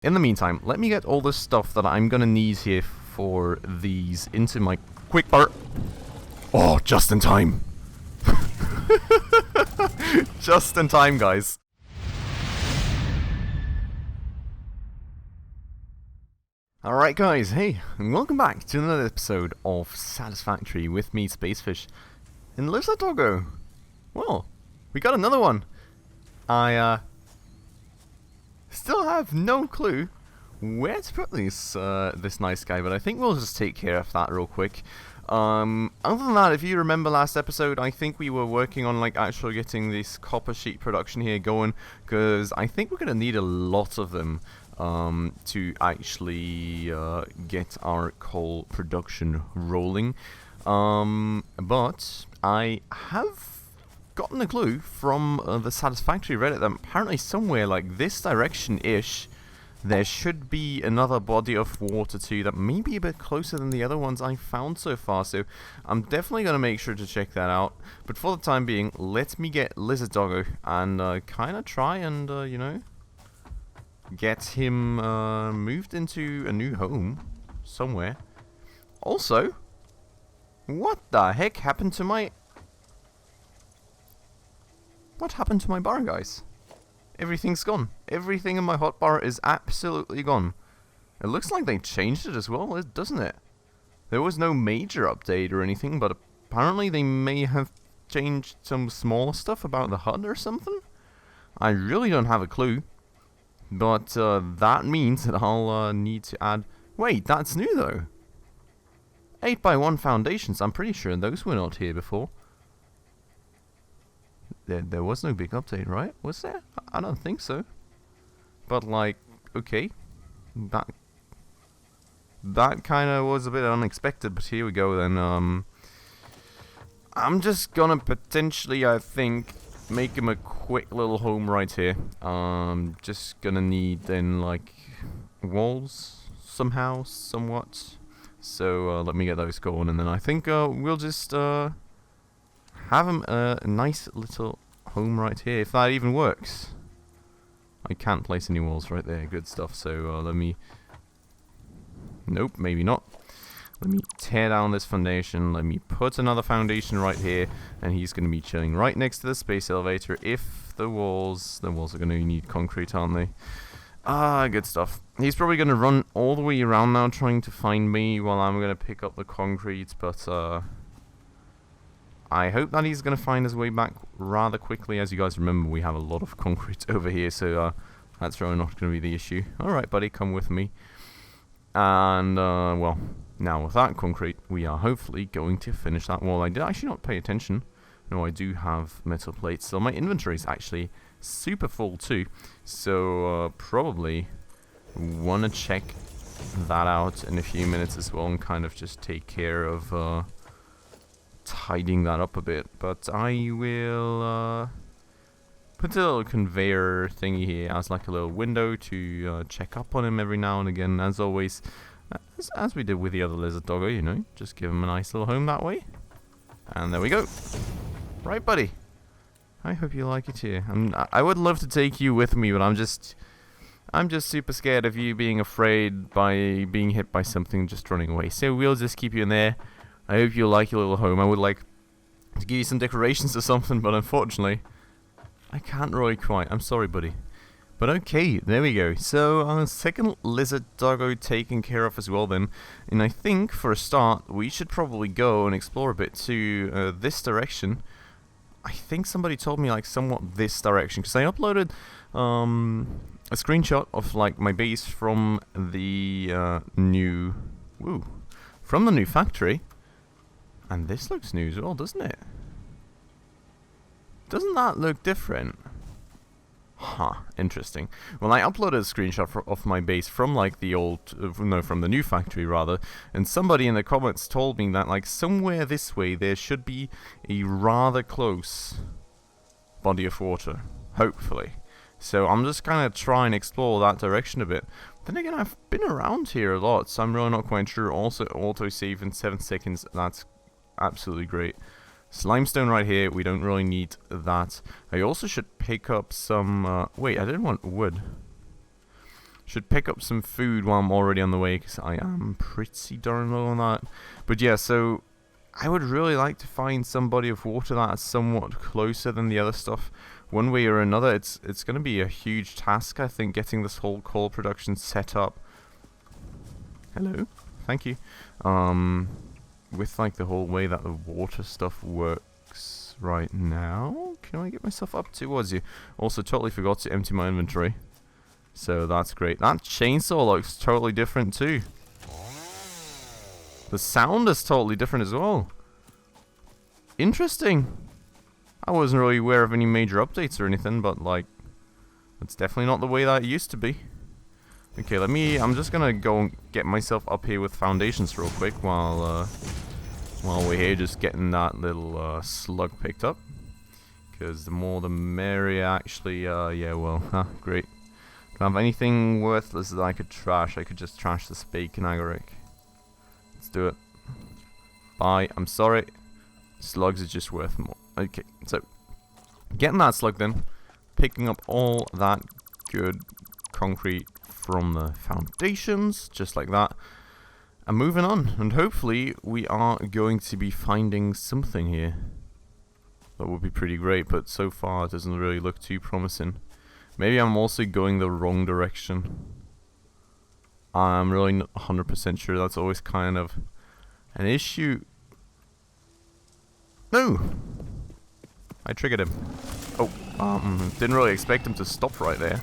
In the meantime, let me get all this stuff that I'm gonna need here for these into my quick bar. Oh, just in time. Just in time, guys. Alright guys, hey, and welcome back to another episode of Satisfactory with me, Spacefish. And Lizard Doggo. Well, we got another one. I still have no clue where to put this nice guy, but I think we'll just take care of that real quick. Other than that, if you remember last episode, I think we were working on actually getting this copper sheet production here going, because I think we're gonna need a lot of them to actually get our coal production rolling. But I have gotten a clue from the Satisfactory Reddit that apparently somewhere like this direction-ish, there should be another body of water too that may be a bit closer than the other ones I found so far, so I'm definitely going to make sure to check that out. But for the time being, let me get Lizard Doggo and kind of try and, you know, get him moved into a new home somewhere. Also, what the heck happened to my... What happened to my bar, guys? Everything's gone. Everything in my hotbar is absolutely gone. It looks like they changed it as well, doesn't it? There was no major update or anything, but apparently they may have changed some small stuff about the HUD or something? I really don't have a clue. But that means that I'll need to add... Wait, that's new though. 8x1 foundations, I'm pretty sure those were not here before. There was no big update, right? Was there? I don't think so. But like, okay. That kind of was a bit unexpected, but here we go then. I'm just gonna potentially, I think, make him a quick little home right here. Just gonna need then like walls somehow, somewhat. So let me get those going, and then I think we'll just have him a nice little home right here, if that even works. I can't place any walls right there. Good stuff. So let me... Nope, maybe not. Let me tear down this foundation. Let me put another foundation right here, and he's going to be chilling right next to the space elevator. If the walls are going to need concrete, aren't they? Ah, good stuff. He's probably going to run all the way around now trying to find me while I'm going to pick up the concrete, but I hope that he's going to find his way back rather quickly. As you guys remember, we have a lot of concrete over here, so that's really not going to be the issue. Alright, buddy, come with me. And, well, now with that concrete, we are hopefully going to finish that wall. I did actually not pay attention. No, I do have metal plates, so my inventory is actually super full too. So, probably want to check that out in a few minutes as well and kind of just take care of... tidying that up a bit, but I will put a little conveyor thingy here as like a little window to check up on him every now and again, as always, as we did with the other Lizard Doggo, you know, just give him a nice little home that way. And there we go. Right, buddy. I hope you like it here. I would love to take you with me, but I'm just super scared of you being afraid by being hit by something just running away. So we'll just keep you in there. I hope you like your little home. I would like to give you some decorations or something, but unfortunately, I can't really quite. I'm sorry, buddy. But okay, there we go. So, our second Lizard Doggo taken care of as well then. And I think, for a start, we should probably go and explore a bit to this direction. I think somebody told me, like, somewhat this direction, because I uploaded a screenshot of, like, my base from the new... Woo! From the new factory. And this looks new as well, doesn't it? Doesn't that look different? Huh, interesting. Well, I uploaded a screenshot of my base from like the old, no, from the new factory rather, and somebody in the comments told me that like somewhere this way there should be a rather close body of water, hopefully. So I'm just kind of trying to explore that direction a bit. Then again, I've been around here a lot, so I'm really not quite sure. Also, auto-save in 7 seconds, that's absolutely great. Limestone right here, we don't really need that. I also should pick up some, wait, I didn't want wood. Should pick up some food while I'm already on the way, because I am pretty darn low on that. But yeah, so I would really like to find some body of water that is somewhat closer than the other stuff. One way or another, it's going to be a huge task, I think, getting this whole coal production set up. Hello, thank you. With like the whole way that the water stuff works right now. Can I get myself up towards you? Also, totally forgot to empty my inventory. So that's great. That chainsaw looks totally different too. The sound is totally different as well. Interesting. I wasn't really aware of any major updates or anything, but like, it's definitely not the way that it used to be. Okay, I'm just gonna go and get myself up here with foundations real quick while we're here just getting that little slug picked up. Because the more the merrier, actually. Yeah, well, great. Don't have anything worthless that I could trash. I could just trash this bacon agaric. Let's do it. Bye. I'm sorry. Slugs are just worth more. Okay, so getting that slug then, picking up all that good concrete from the foundations, just like that, and moving on. And hopefully we are going to be finding something here. That would be pretty great, but so far it doesn't really look too promising. Maybe I'm also going the wrong direction. I'm really not 100% sure. That's always kind of an issue. No! I triggered him. Oh, didn't really expect him to stop right there.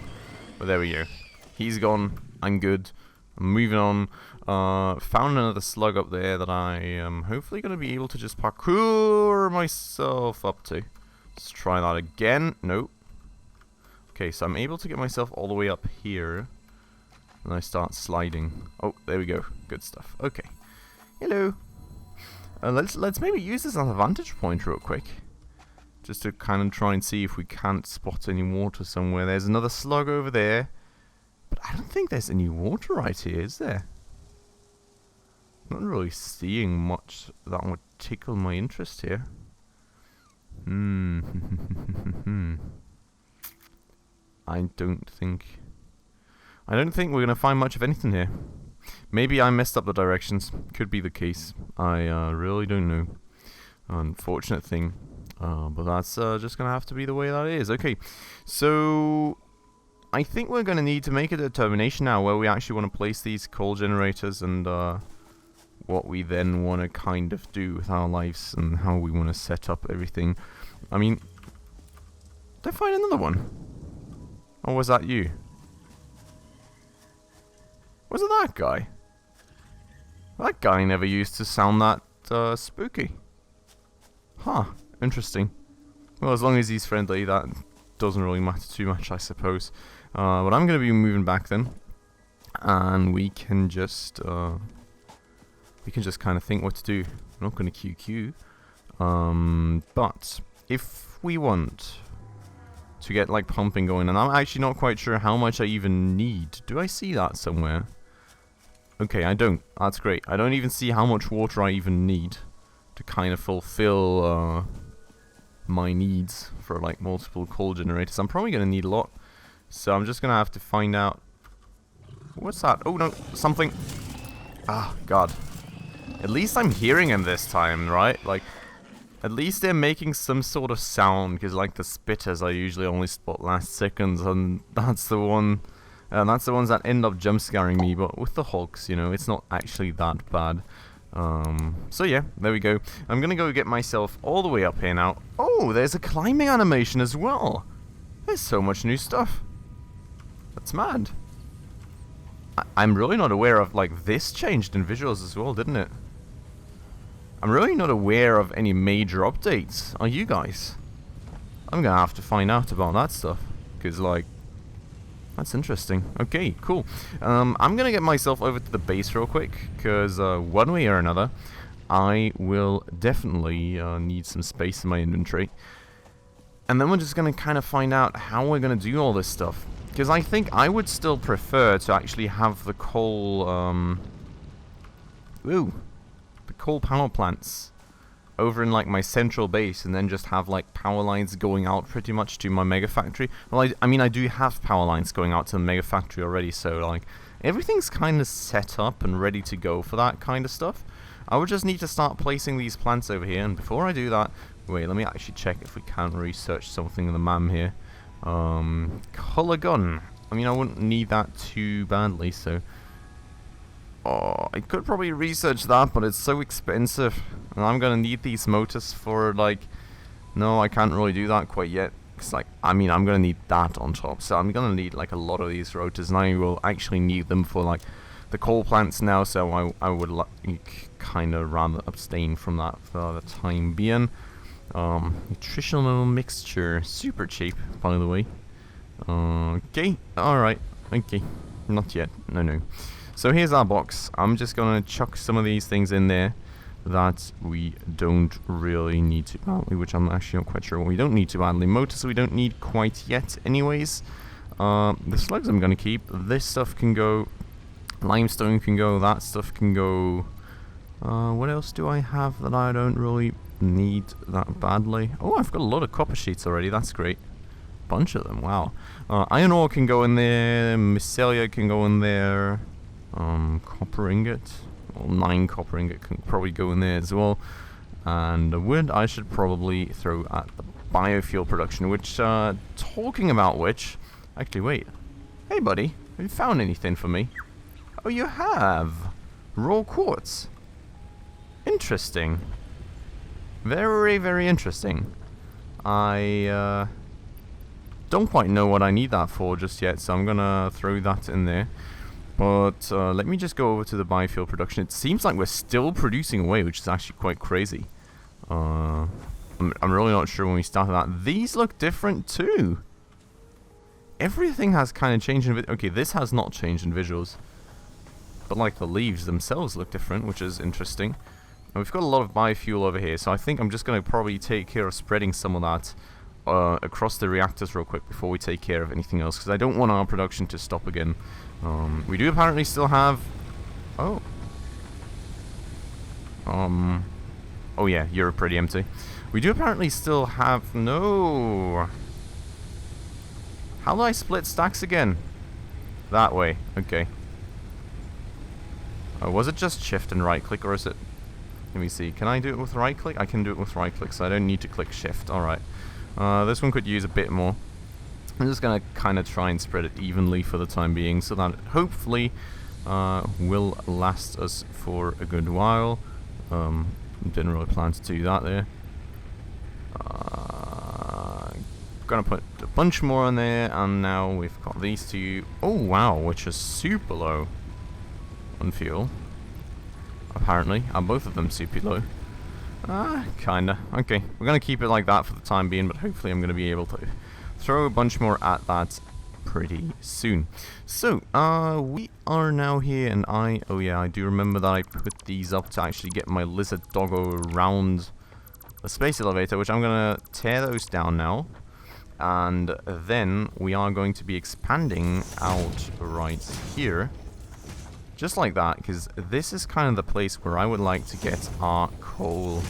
But there we go. He's gone. I'm good. I'm moving on. Found another slug up there that I am hopefully going to be able to just parkour myself up to. Let's try that again. Nope. Okay, so I'm able to get myself all the way up here. And I start sliding. Oh, there we go. Good stuff. Okay. Hello. Let's maybe use this as a vantage point real quick. Just to kind of try and see if we can't spot any water somewhere. There's another slug over there. But I don't think there's any water right here, is there? Not really seeing much that would tickle my interest here. I don't think we're gonna find much of anything here. Maybe I messed up the directions. Could be the case. I really don't know. Unfortunate thing. But that's just gonna have to be the way that is. Okay, so I think we're gonna need to make a determination now where we actually want to place these coal generators and what we then want to kind of do with our lives and how we want to set up everything. I mean, did I find another one? Or was that you? Was it that guy? That guy never used to sound that spooky. Huh, interesting. Well, as long as he's friendly, that doesn't really matter too much, I suppose. But I'm going to be moving back then. And we can just kind of think what to do. I'm not going to QQ. But if we want to get like pumping going, and I'm actually not quite sure how much I even need. Do I see that somewhere? Okay, I don't. That's great. I don't even see how much water I even need to kind of fulfill my needs for like multiple coal generators. I'm probably going to need a lot. So I'm just going to have to find out. What's that? Oh no, something. Ah, God. At least I'm hearing him this time, right? Like, at least they're making some sort of sound, because like the spitters I usually only spot last seconds, and that's the one, that's the ones that end up jump scaring me. But with the Hulks, you know, it's not actually that bad. So yeah, there we go. I'm gonna go get myself all the way up here now. Oh, there's a climbing animation as well. There's so much new stuff. That's mad. I'm really not aware of, like, this changed in visuals as well, didn't it? I'm really not aware of any major updates. Are you guys? I'm gonna have to find out about that stuff. Because, like, that's interesting. Okay, cool. I'm gonna get myself over to the base real quick. Because, one way or another, I will definitely need some space in my inventory. And then we're just gonna kind of find out how we're gonna do all this stuff. Because I think I would still prefer to actually have the coal, the coal power plants over in like my central base, and then just have like power lines going out pretty much to my mega factory. Well, I mean I do have power lines going out to the mega factory already, so like everything's kind of set up and ready to go for that kind of stuff. I would just need to start placing these plants over here, and before I do that, wait, let me actually check if we can research something in the MAM here. Color gun. I mean, I wouldn't need that too badly, so... Oh, I could probably research that, but it's so expensive. And I'm gonna need these motors for, like... No, I can't really do that quite yet. Cause, like, I mean, I'm gonna need that on top. So I'm gonna need, like, a lot of these rotors, and I will actually need them for, like, the coal plants now, so I would, like, kind of rather abstain from that for the time being. Nutritional mixture. Super cheap, by the way. Okay, alright. Okay, not yet. No. So here's our box. I'm just gonna chuck some of these things in there that we don't really need to badly, which I'm actually not quite sure what we don't need to badly. Motors we don't need quite yet anyways. The slugs I'm gonna keep. This stuff can go. Limestone can go. That stuff can go. What else do I have that I don't really need that badly? Oh, I've got a lot of copper sheets already. That's great. Bunch of them. Wow. Iron ore can go in there. Mycelia can go in there. Copper ingot. Well, 9 copper ingot can probably go in there as well. And wood I should probably throw at the biofuel production. Which, talking about which... Actually, wait. Hey, buddy. Have you found anything for me? Oh, you have. Raw quartz. Interesting. Very, very interesting. I don't quite know what I need that for just yet, so I'm gonna throw that in there. But let me just go over to the biofuel production. It seems like we're still producing away, which is actually quite crazy. I'm really not sure when we started that. These look different too. Everything has kind of changed in okay, this has not changed in visuals. But like the leaves themselves look different, which is interesting. And we've got a lot of biofuel over here, so I think I'm just going to probably take care of spreading some of that across the reactors real quick before we take care of anything else, because I don't want our production to stop again. We do apparently still have... Oh. Oh yeah, you're pretty empty. We do apparently still have... No! How do I split stacks again? That way, okay. Was it just shift and right click, or is it... Let me see, can I do it with right click? I can do it with right click, so I don't need to click shift. Alright. This one could use a bit more. I'm just gonna kind of try and spread it evenly for the time being, so that it hopefully will last us for a good while. Didn't really plan to do that there. Gonna put a bunch more on there, and now we've got these two. Oh wow, which is super low on fuel. Apparently, are both of them super low? Kinda. Okay, we're gonna keep it like that for the time being, but hopefully I'm gonna be able to throw a bunch more at that pretty soon. So, we are now here, and oh yeah, I do remember that I put these up to actually get my lizard doggo around the space elevator, which I'm gonna tear those down now. And then we are going to be expanding out right here. Just like that, because this is kind of the place where I would like to get our coal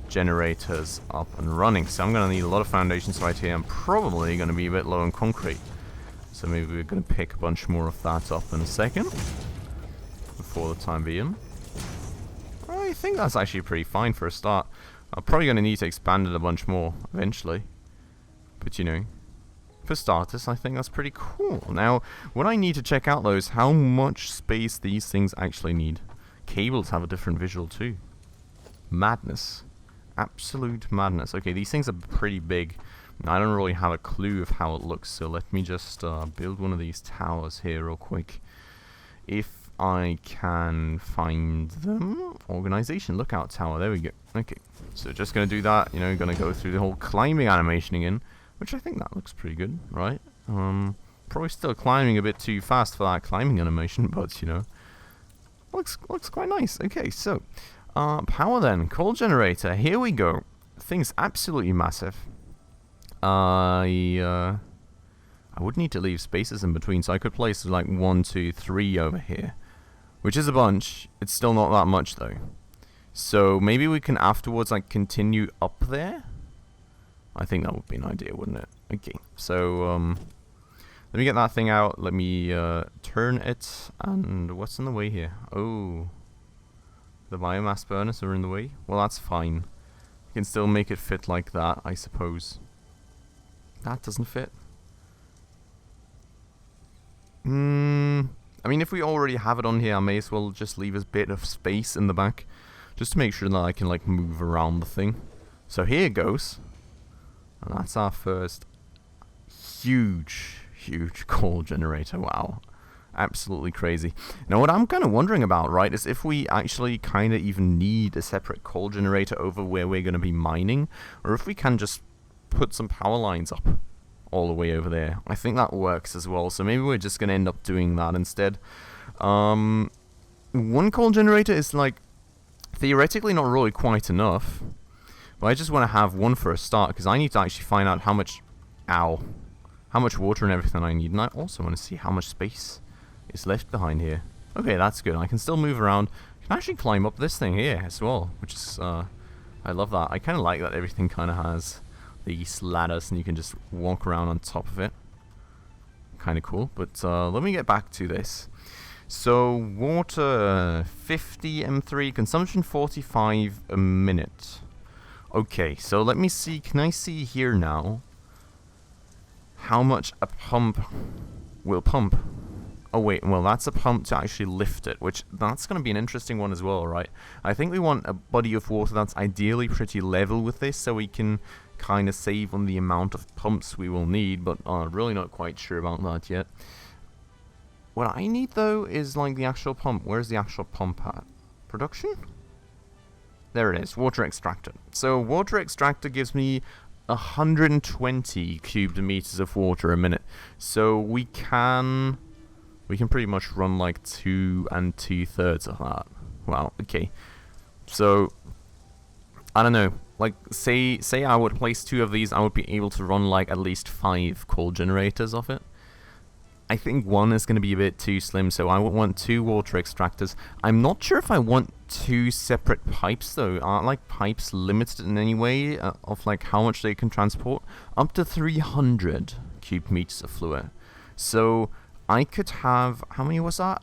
generators up and running. So I'm going to need a lot of foundations right here. I'm probably going to be a bit low on concrete. So maybe we're going to pick a bunch more of that up in a second. For the time being. I think that's actually pretty fine for a start. I'm probably going to need to expand it a bunch more eventually. But you know, for starters, I think that's pretty cool. Now, what I need to check out though is how much space these things actually need. Cables have a different visual too. Madness. Absolute madness. Okay, these things are pretty big. I don't really have a clue of how it looks, so let me just build one of these towers here real quick. If I can find them. Organization, lookout tower, there we go. Okay, so just going to do that, you know, going to go through the whole climbing animation again. Which I think that looks pretty good, right? Probably still climbing a bit too fast for that climbing animation, but you know, looks quite nice. Okay, so power then, coal generator. Here we go. Thing's absolutely massive. I would need to leave spaces in between, so I could place like 1, 2, 3 over here, which is a bunch. It's still not that much though. So maybe we can afterwards like continue up there. I think that would be an idea, wouldn't it? Okay, so let me get that thing out. Let me turn it. And what's in the way here? Oh, the biomass burners are in the way. Well, that's fine. You can still make it fit like that, I suppose. That doesn't fit. I mean, if we already have it on here, I may as well just leave a bit of space in the back, just to make sure that I can like move around the thing. So here it goes. And that's our first huge coal generator. Wow. Absolutely crazy. Now what I'm kind of wondering about, right, is if we actually kind of even need a separate coal generator over where we're going to be mining, or if we can just put some power lines up all the way over there. I think that works as well, so maybe we're just going to end up doing that instead. One coal generator is like theoretically not really quite enough, but I just want to have one for a start, because I need to actually find out how much water and everything I need, and I also want to see how much space is left behind here. Okay, that's good. I can still move around. I can actually climb up this thing here as well, which is, I love that. I kind of like that everything kind of has these ladders and you can just walk around on top of it. Kind of cool, but let me get back to this. So, water 50 M3, consumption 45 a minute. Okay, so let me see, can I see here now how much a pump will pump? Oh wait, well that's a pump to actually lift it, which that's going to be an interesting one as well, right? I think we want a body of water that's ideally pretty level with this, so we can kind of save on the amount of pumps we will need, but really not quite sure about that yet. What I need though is like the actual pump. Where's the actual pump at? Production? There it is, water extractor. So water extractor gives me 120 cubic meters of water a minute. So we can pretty much run like 2 2/3 of that. Wow, okay. So I don't know. Like say I would place 2 of these, I would be able to run like at least 5 coal generators of it. I think 1 is going to be a bit too slim, so I would want 2 water extractors. I'm not sure if I want 2 separate pipes though. Aren't like pipes limited in any way of like how much they can transport? Up to 300 cubic meters of fluid. So I could have, how many was that?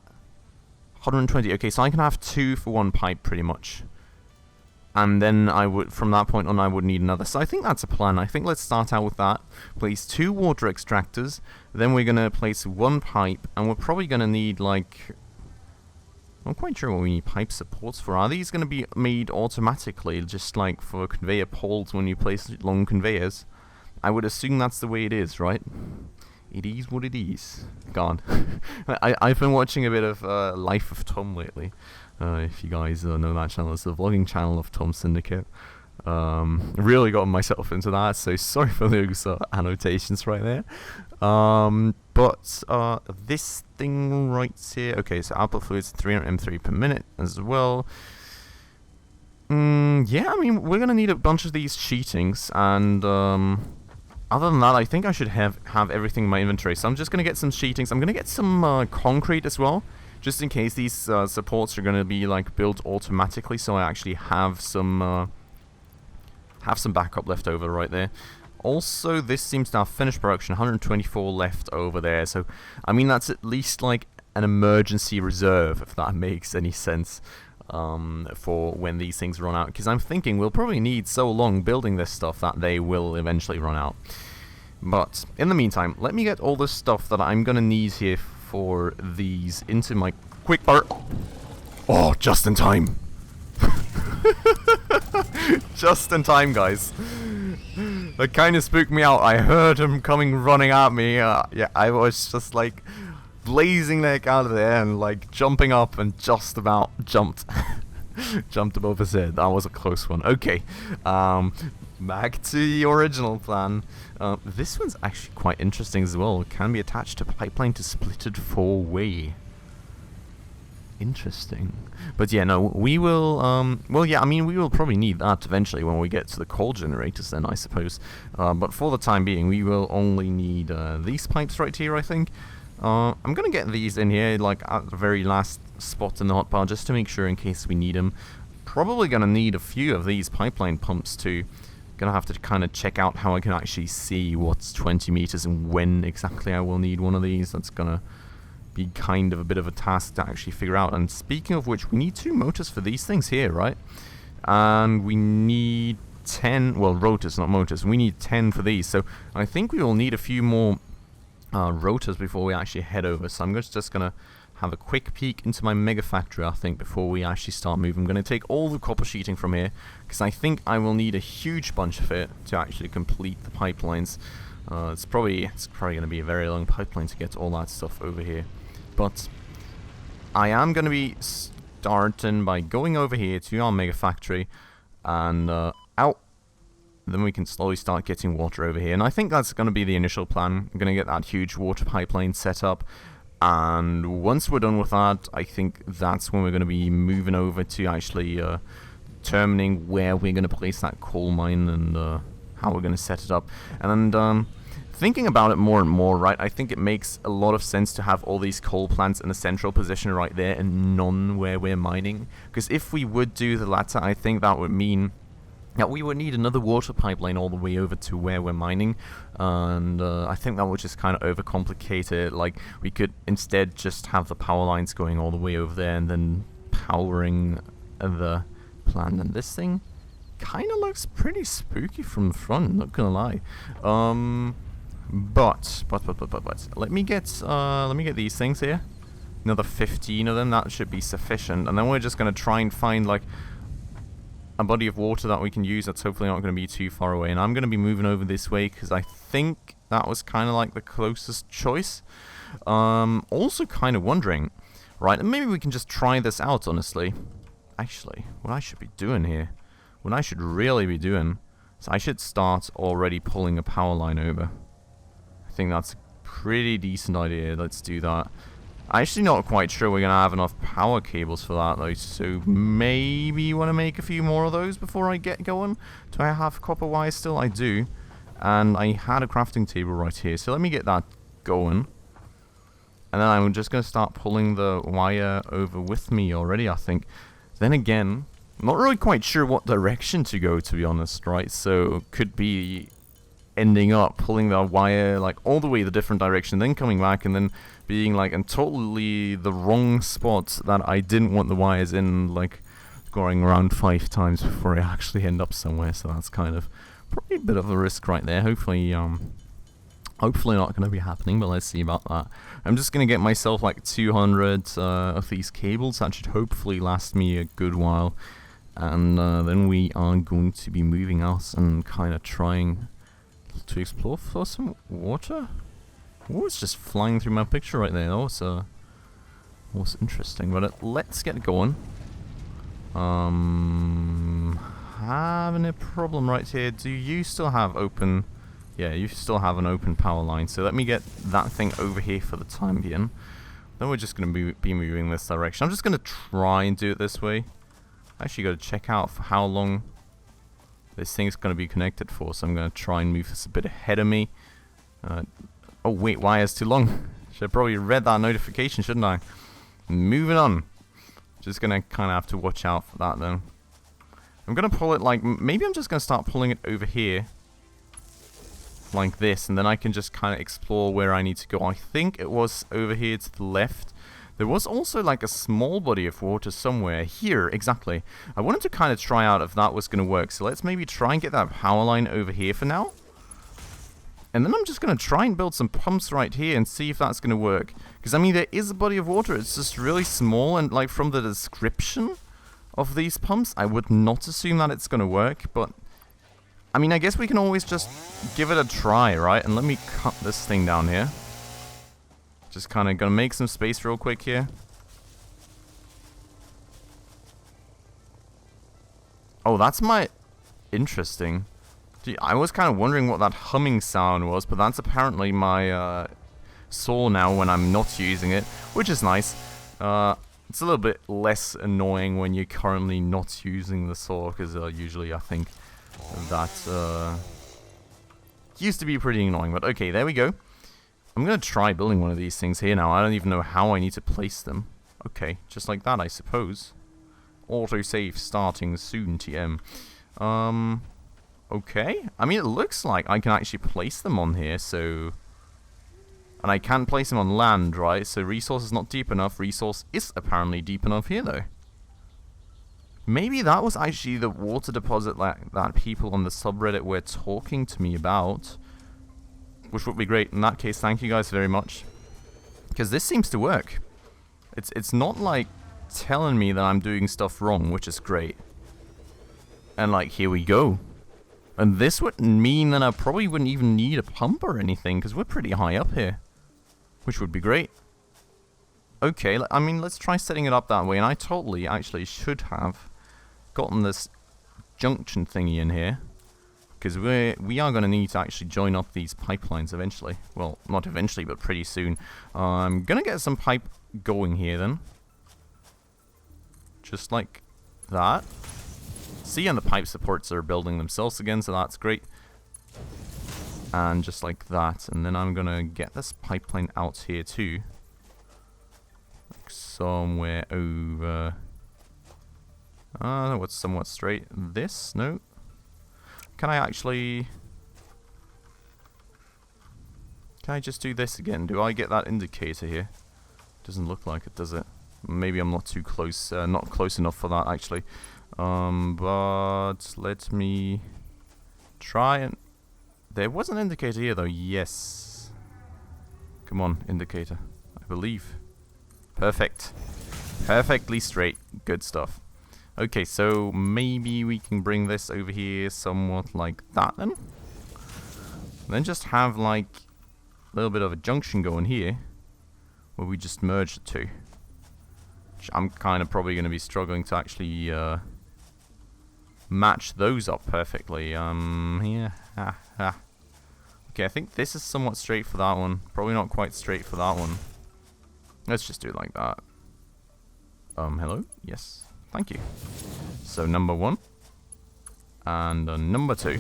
120. Okay, so I can have 2 for 1 pipe pretty much. And then I would, from that point on, I would need another. So I think that's a plan. I think let's start out with that. Place 2 water extractors. Then we're going to place 1 pipe. And we're probably going to need, like... I'm not quite sure what we need pipe supports for. Are these going to be made automatically, just like for conveyor poles when you place long conveyors? I would assume that's the way it is, right? It is what it is. God. I've been watching a bit of Life of Tom lately. If you guys know that channel, it's the vlogging channel of Tom Syndicate. Really got myself into that, so sorry for those annotations right there. But this thing right here, okay, so output fluid's 300 M3 per minute as well. Yeah, I mean, we're gonna need a bunch of these sheetings, and other than that, I think I should have everything in my inventory. So I'm just gonna get some sheetings. I'm gonna get some concrete as well, just in case these supports are going to be like built automatically, so I actually have some backup left over right there. Also, this seems to have finished production, 124 left over there, so I mean that's at least like an emergency reserve, if that makes any sense, for when these things run out, because I'm thinking we'll probably need so long building this stuff that they will eventually run out. But in the meantime, let me get all this stuff that I'm going to need here for these into my quick part. Oh, just in time. Just in time, guys. That kind of spooked me out. I heard him coming running at me. Yeah, I was just like blazing the heck out of there and like jumping up and just about jumped. Jumped above his head. That was a close one. Okay. Back to the original plan. This one's actually quite interesting as well. It can be attached to pipeline to split it 4-way. Interesting. But yeah, no, we will, well, yeah, I mean, we will probably need that eventually when we get to the coal generators then, I suppose. But for the time being, we will only need these pipes right here, I think. I'm gonna get these in here, like, at the very last spot in the hotbar, just to make sure in case we need them. probably going to need a few of these pipeline pumps too. Gonna have to kind of check out how I can actually see what's 20 meters and when exactly I will need one of these. That's gonna be kind of a bit of a task to actually figure out. And speaking of which, we need 2 motors for these things here, right? And we need 10, well, rotors, not motors. We need 10 for these, so I think we will need a few more rotors before we actually head over. So I'm just gonna have a quick peek into my mega factory, I think, before we actually start moving. I'm going to take all the copper sheeting from here, because I think I will need a huge bunch of it to actually complete the pipelines. It's probably going to be a very long pipeline to get all that stuff over here. But I am going to be starting by going over here to our mega factory, and out. Then we can slowly start getting water over here. And I think that's going to be the initial plan. I'm going to get that huge water pipeline set up. And once we're done with that, I think that's when we're going to be moving over to actually determining where we're going to place that coal mine and how we're going to set it up. And thinking about it more and more, right, I think it makes a lot of sense to have all these coal plants in a central position right there and none where we're mining. Because if we would do the latter, I think that would mean that we would need another water pipeline all the way over to where we're mining, and I think that would just kind of overcomplicate it. Like, we could instead just have the power lines going all the way over there and then powering the plant. And this thing kind of looks pretty spooky from the front, not gonna lie. But let me get these things here. Another 15 of them, that should be sufficient. And then we're just gonna try and find like a body of water that we can use that's hopefully not going to be too far away. And I'm going to be moving over this way because I think that was kind of like the closest choice. Also kind of wondering, right, and maybe we can just try this out, honestly. Actually, what I should be doing here, what I should really be doing, is I should start already pulling a power line over. I think that's a pretty decent idea. Let's do that. I'm actually not quite sure we're going to have enough power cables for that, though, so maybe you want to make a few more of those before I get going. Do I have copper wire still? I do. And I had a crafting table right here, so let me get that going. And then I'm just going to start pulling the wire over with me already, I think. Then again, I'm not really quite sure what direction to go, to be honest, right? So could be ending up pulling the wire like all the way the different direction, then coming back and then being like in totally the wrong spot that I didn't want the wires in, like going around 5 times before I actually end up somewhere. So that's kind of probably a bit of a risk right there. Hopefully not going to be happening, but let's see about that. I'm just going to get myself like 200 of these cables. That should hopefully last me a good while, and then we are going to be moving out and kind of trying to explore for some water. Oh, it's just flying through my picture right there. That was interesting. But let's get going. Having a problem right here. Do you still have open? Yeah, you still have an open power line. So let me get that thing over here for the time being. Then we're just going to be moving this direction. I'm just going to try and do it this way. I actually got to check out for how long this thing's going to be connected for, so I'm going to try and move this a bit ahead of me. Oh wait, wire's too long. Should have probably read that notification, shouldn't I? Moving on. Just going to kind of have to watch out for that though. I'm going to pull it like, maybe I'm just going to start pulling it over here. Like this, and then I can just kind of explore where I need to go. I think it was over here to the left. There was also like a small body of water somewhere here, exactly. I wanted to kind of try out if that was going to work. So let's maybe try and get that power line over here for now. And then I'm just going to try and build some pumps right here and see if that's going to work. Because, I mean, there is a body of water. It's just really small, and like from the description of these pumps, I would not assume that it's going to work. But, I mean, I guess we can always just give it a try, right? And let me cut this thing down here. Just kind of going to make some space real quick here. Oh, that's my... Interesting. Gee, I was kind of wondering what that humming sound was, but that's apparently my saw now when I'm not using it, which is nice. It's a little bit less annoying when you're currently not using the saw, because usually I think that used to be pretty annoying. But okay, there we go. I'm going to try building one of these things here now. I don't even know how I need to place them. Okay, just like that, I suppose. Autosave starting soon, TM. Okay. I mean, it looks like I can actually place them on here, so... And I can place them on land, right? So resource is not deep enough. Resource is apparently deep enough here, though. Maybe that was actually the water deposit that people on the subreddit were talking to me about. Which would be great. In that case, thank you guys very much. Because this seems to work. It's not like telling me that I'm doing stuff wrong, which is great. And like, here we go. And this would mean that I probably wouldn't even need a pump or anything, because we're pretty high up here. Which would be great. Okay, I mean, let's try setting it up that way. And I totally actually should have gotten this junction thingy in here. Because we are going to need to actually join up these pipelines eventually. Well, not eventually, but pretty soon. I'm going to get some pipe going here then. Just like that. See, and the pipe supports are building themselves again, so that's great. And just like that. And then I'm going to get this pipeline out here too. Like somewhere over... what's somewhat straight? This? No. Can I actually... Can I just do this again? Do I get that indicator here? Doesn't look like it, does it? Maybe I'm not too close, not close enough for that actually. But let me try and... There was an indicator here though, yes. Come on, indicator. I believe. Perfect. Perfectly straight. Good stuff. Okay, so maybe we can bring this over here somewhat like that then. And then just have like a little bit of a junction going here where we just merge the two. Which I'm kind of probably going to be struggling to actually match those up perfectly. Yeah. Okay, I think this is somewhat straight for that one. Probably not quite straight for that one. Let's just do it like that. Hello? Yes. Thank you. So number 1 and number 2,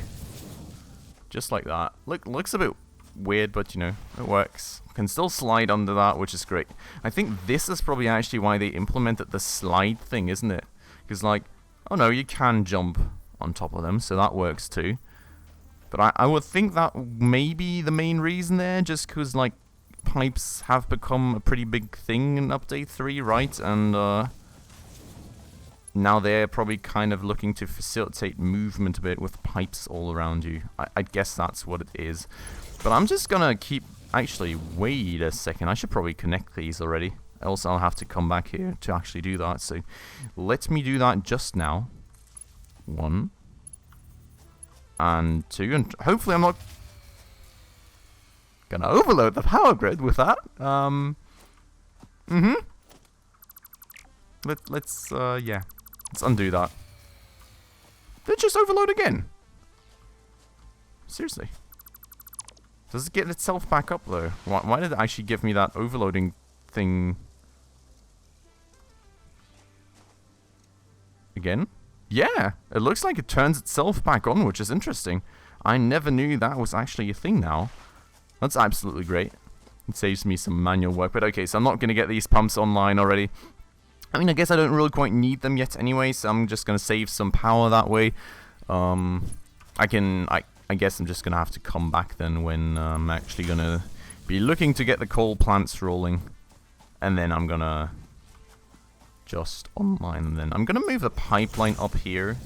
just like that. Looks a bit weird, but you know it works. Can still slide under that, which is great. I think this is probably actually why they implemented the slide thing, isn't it? Because like, oh no, you can jump on top of them, so that works too. But I would think that may be the main reason there, just because like pipes have become a pretty big thing in update 3, right? And now they're probably kind of looking to facilitate movement a bit with pipes all around you. I guess that's what it is. But I'm just gonna keep... Actually, wait a second. I should probably connect these already. Else I'll have to come back here to actually do that. So let me do that just now. 1. And 2. And hopefully I'm not gonna overload the power grid with that. Let's yeah. Let's undo that. Did it just overload again? Seriously. Does it get itself back up though? Why did it actually give me that overloading thing? Again? Yeah! It looks like it turns itself back on, which is interesting. I never knew that was actually a thing now. That's absolutely great. It saves me some manual work. But okay, so I'm not going to get these pumps online already. I mean, I guess I don't really quite need them yet anyway, so I'm just going to save some power that way. I guess I'm just going to have to come back then when I'm actually going to be looking to get the coal plants rolling. And then I'm going to just online, and then I'm going to move the pipeline up here.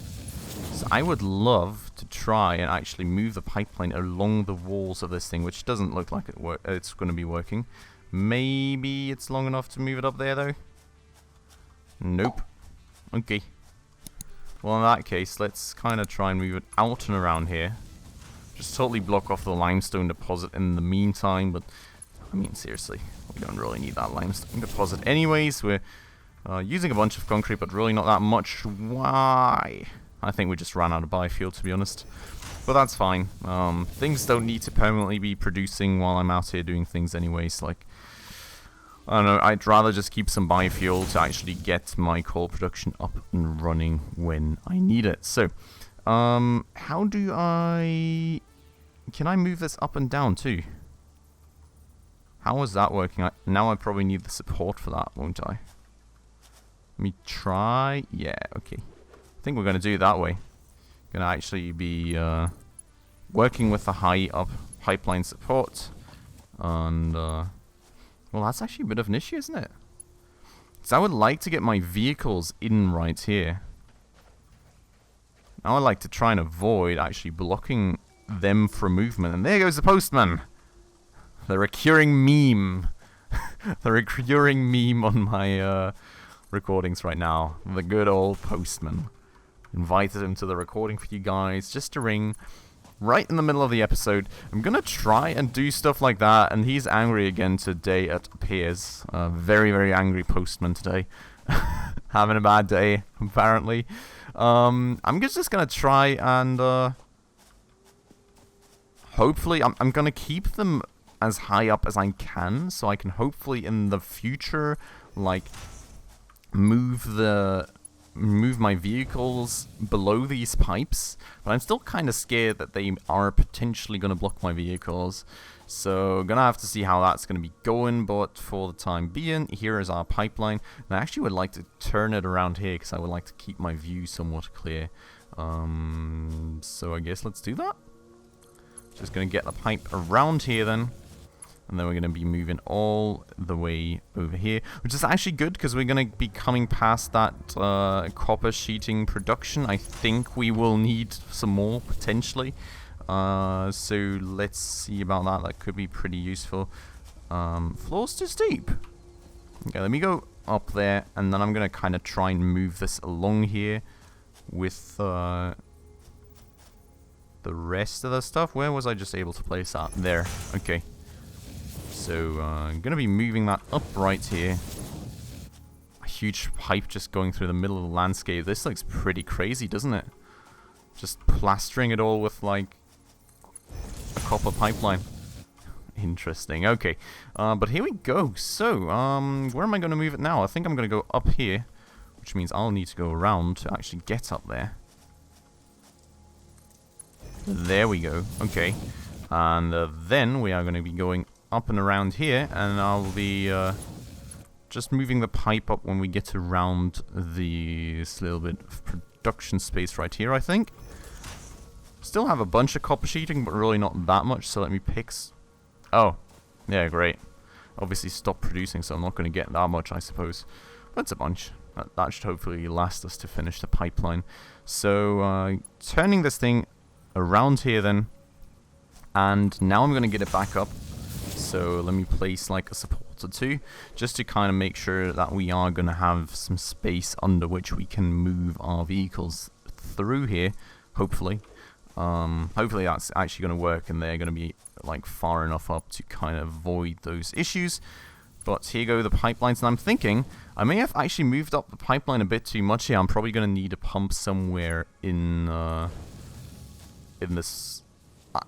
So I would love to try and actually move the pipeline along the walls of this thing, which doesn't look like it's going to be working. Maybe it's long enough to move it up there though. Nope. Okay. Well, in that case, let's kind of try and move it out and around here. Just totally block off the limestone deposit in the meantime, but I mean, seriously, we don't really need that limestone deposit anyways. We're using a bunch of concrete, but really not that much. Why? I think we just ran out of biofuel, to be honest. But that's fine. Things don't need to permanently be producing while I'm out here doing things anyways. Like, I don't know, I'd rather just keep some biofuel to actually get my coal production up and running when I need it. So, how do I... Can I move this up and down too? How is that working? Now I probably need the support for that, won't I? Let me try. Yeah, okay. I think we're going to do it that way. Going to actually be working with the high up pipeline support. And, well, that's actually a bit of an issue, isn't it? So I would like to get my vehicles in right here. Now I'd like to try and avoid actually blocking them from movement. And there goes the postman! The recurring meme. The recurring meme on my recordings right now. The good old postman. Invited him to the recording for you guys just to ring right in the middle of the episode. I'm gonna try and do stuff like that, and he's angry again today, it appears. Very, very angry postman today. Having a bad day, apparently. I'm just gonna try and hopefully I'm gonna keep them as high up as I can, so I can hopefully in the future like move my vehicles below these pipes, but I'm still kind of scared that they are potentially going to block my vehicles, so gonna have to see how that's going to be going. But for the time being, here is our pipeline, and I actually would like to turn it around here because I would like to keep my view somewhat clear. So I guess let's do that. Just going to get the pipe around here then. And then we're going to be moving all the way over here, which is actually good because we're going to be coming past that copper sheeting production. I think we will need some more, potentially. So let's see about that. That could be pretty useful. Floor's too steep. Okay, let me go up there, and then I'm going to kind of try and move this along here with the rest of the stuff. Where was I just able to place that? There. Okay. So, I'm going to be moving that up right here. A huge pipe just going through the middle of the landscape. This looks pretty crazy, doesn't it? Just plastering it all with, like, a copper pipeline. Interesting. Okay. But here we go. So, where am I going to move it now? I think I'm going to go up here, which means I'll need to go around to actually get up there. There we go. Okay. And then we are going to be going up and around here, and I'll be just moving the pipe up when we get around this little bit of production space right here, I think. Still have a bunch of copper sheeting, but really not that much, so let me pick... Oh, yeah, great. Obviously stopped producing, so I'm not going to get that much, I suppose. But it's a bunch. That should hopefully last us to finish the pipeline. So, turning this thing around here then, and now I'm going to get it back up. So let me place like a support or two, just to kind of make sure that we are going to have some space under which we can move our vehicles through here, hopefully. Hopefully that's actually going to work, and they're going to be like far enough up to kind of avoid those issues. But here go the pipelines, and I'm thinking I may have actually moved up the pipeline a bit too much here. I'm probably going to need a pump somewhere in this...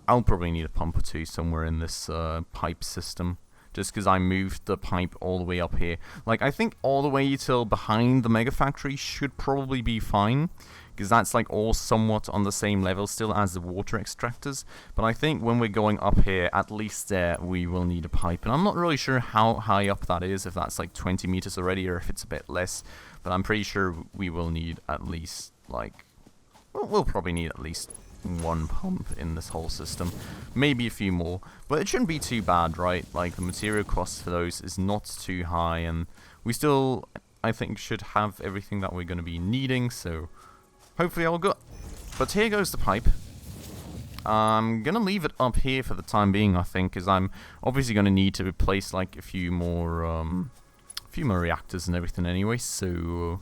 I'll probably need a pump or two somewhere in this pipe system, just because I moved the pipe all the way up here. Like, I think all the way till behind the mega factory should probably be fine, because that's like all somewhat on the same level still as the water extractors. But I think when we're going up here, at least there, we will need a pipe. And I'm not really sure how high up that is, if that's like 20 meters already or if it's a bit less. But I'm pretty sure we will need at least like... Well, we'll probably need at least one pump in this whole system, maybe a few more, but it shouldn't be too bad, right? Like, the material cost for those is not too high, and we still, I think, should have everything that we're going to be needing, so hopefully all good. But here goes the pipe. I'm going to leave it up here for the time being, I think, because I'm obviously going to need to replace like a few more reactors and everything anyway, so,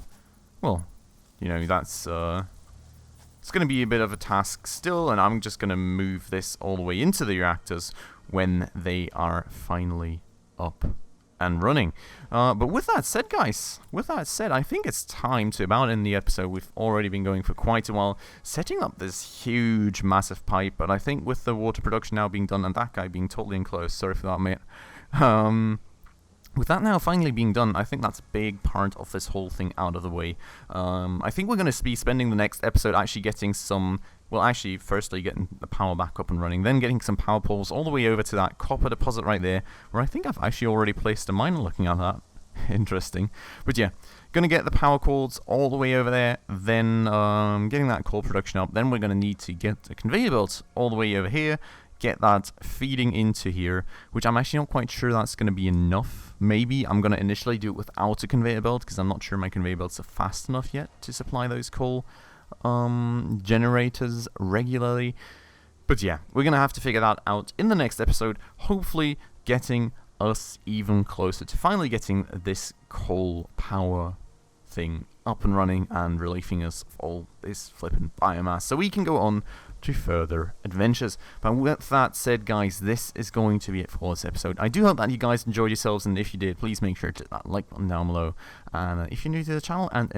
well, you know, that's it's going to be a bit of a task still, and I'm just going to move this all the way into the reactors when they are finally up and running. But with that said, guys, I think it's time to about end the episode. We've already been going for quite a while, setting up this huge, massive pipe, but I think with the water production now being done and that guy being totally enclosed, sorry for that, mate. With that now finally being done, I think that's a big part of this whole thing out of the way. I think we're going to be spending the next episode actually getting some... Well, actually, firstly getting the power back up and running, then getting some power poles all the way over to that copper deposit right there, where I think I've actually already placed a miner looking at that. interesting. But yeah, gonna get the power cords all the way over there, then getting that coal production up. Then we're gonna need to get the conveyor belts all the way over here, get that feeding into here, which I'm actually not quite sure that's gonna be enough. Maybe I'm gonna initially do it without a conveyor belt, because I'm not sure my conveyor belts are fast enough yet to supply those coal generators regularly. But yeah, we're gonna have to figure that out in the next episode, hopefully getting us even closer to finally getting this coal power thing up and running and relieving us of all this flippin' biomass so we can go on to further adventures. But with that said, guys, this is going to be it for this episode. I do hope that you guys enjoyed yourselves, and if you did, please make sure to hit that like button down below. And if you're new to the channel and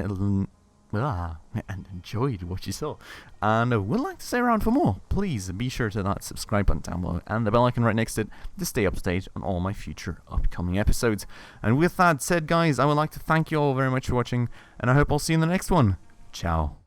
enjoyed what you saw and would like to stay around for more, please be sure to hit that subscribe button down below and the bell icon right next to it to stay up to date on all my future upcoming episodes. And with that said, guys, I would like to thank you all very much for watching, and I hope I'll see you in the next one. Ciao.